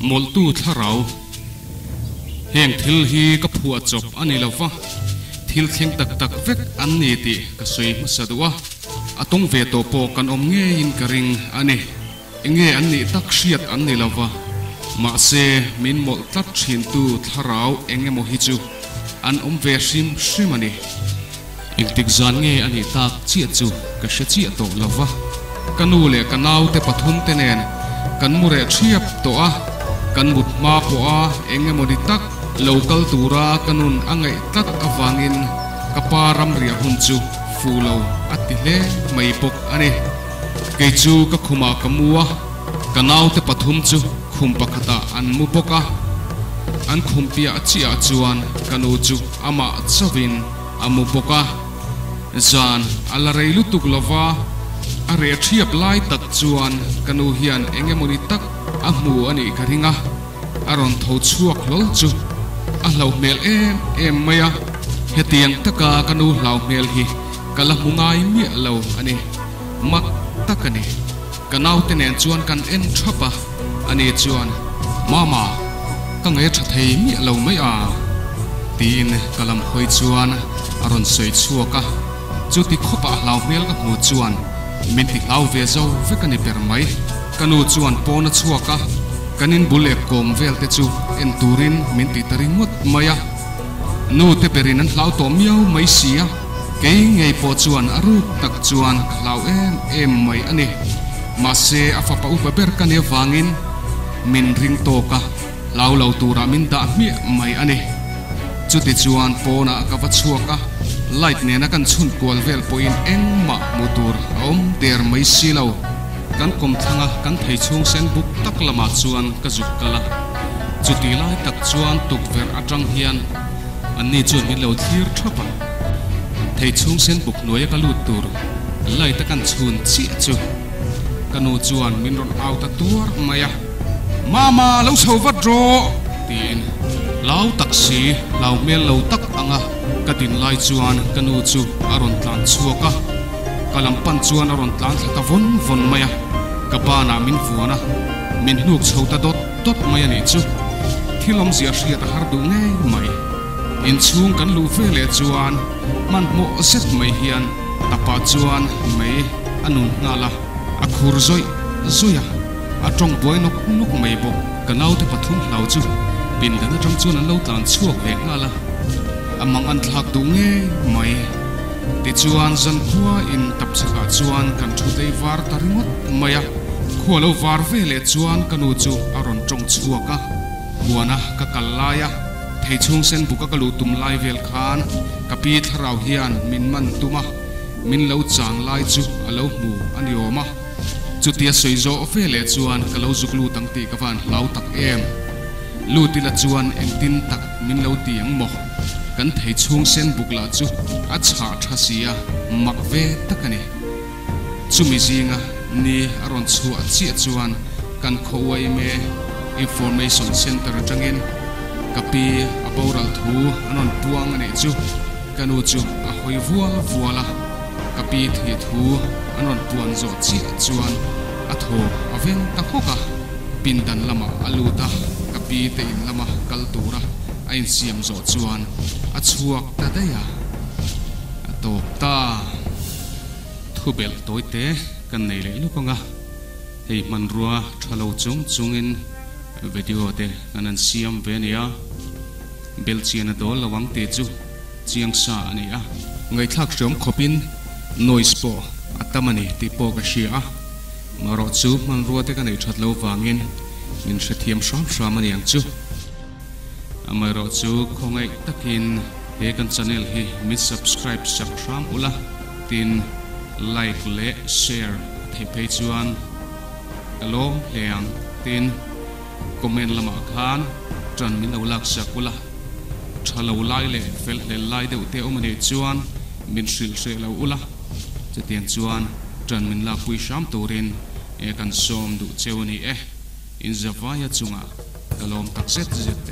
mol tu tharau heng thil hi ka phua chop ani lova thil thleng tak tak vek an ni ti ka soi masadua atong ve to po kan om nge in ka ring ani enge an ni tak hriat an ni lova ma se min mol tlat thin tu tharau enge mo hi chu an om ve hrim hrim ani intik zan nge ani tak chia chu ka she chia to lova kanu le kanau te pathum te nen kan mure thiap to a kan mut ma po a enge mo di tak local tura kanun angai tat awangin kaparam ria hun chu fulo atile mai pok ani ke chu ka khuma kamua kanau te pathum chu khum pakhata an mu poka an khumpia chia chuan kanu chu ama chawin amu poka zan alarei lutuk lova are thiap lai tak chuan kanu hian enge moni tak amu ani karinga aron tho chuak lol chu a lau mel em maya hetiang taka kanu lau mel hi kala mungai mi lo ani mak takani kanau tenen chuan kan en thapa ani chuan mama ka nge tha thei mi lo mai a tin kalam hoi chuan aron soi chuaka chuti khopa lau mel ka mu chuan min ti lau ve zo vekani permai kanu chuan pona chuaka kanin bule kom velte chu en turin min ti taringot maya nu te perin an hlau to miau mai sia ke ngei po chuan aru tak chuan hlau em mai ani ma se afa pa upa ber kan e wangin min ring to ka lau lau tura min da mi mai ani chuti chuan pona ka va chuaka light ne na kan chun kwal vel poin engma motor om der mai silo kan kom thanga kan thei chung sen buk tak lama chuan ka juk kala chuti lai tak chuan tuk ver atang hian anni chuan min lo thir thapa thei chung sen buk noya ka lut tur lai ta kan chun chi chu kanu chuan min ron au ta tur maya mama lo so vat ro tin lau taksi lau mel lo tak anga katin lai chuan kanu chu aron tlan chuaka kalampan chuan aron tlan thata von von maya kapana min fuana min nuk chhota dot maya ni chu thilom zia hria ta har du nge mai in chung kan lu vele chuan man mo set mai hian tapa chuan mai anun ngala akhur zoi zoya atong boy nok mai bo kanau te pathum hlau chu pin dana tang chuan an lo tlan chuak ve ngala amang an thak du nge mai ti chuan zan khua in tap chaka chuan kan thu dei war taringot maya kholo war vele chuan kanu chu aron tong chuaka buana ka kalaya thei chung sen buka kalu tum lai vel khan kapi tharau hian min man tuma min lo chang lai chu alo mu anioma chutia soizo vele chuan kalo zuklu tangti ka van lau tak em lutila chuan engtin tak min lo tiang mo kan thei chung sen bukla chu a cha thasia makve takani chumi zinga ni aron chu a chi chuan kan khowai me information center tangin kapi aboral thu anon puang ani chu kanu chu a hoi vuala kapi thi thu anon puan zo chi chuan a tho aveng ta khoka pindan lama aluta kapi te in lama kaltura ain siam zo chuan a chuak ta daya atok ta thubel toite kan nei le lukonga hei manrua thalo chungin video te kanan siam venia belchiana dol lawang te chu chiang sa ani a ngai thak rom khopin noise po atamani ti po ka shia maro chu manrua te kanai thatlo wangin min hrethiam sham ani ang chu amaro chu khongai takin he kan channel hi mi subscribe sak ram ula tin like le share thei pe chuan alo leang tin comment lama khan tran min ulak sakula thalo lai le fel le lai deu te omani chuan min sil se lo ula chetian chuan tran min la pui sham turin e kan som du chewani in zawaya chunga kalom takset zet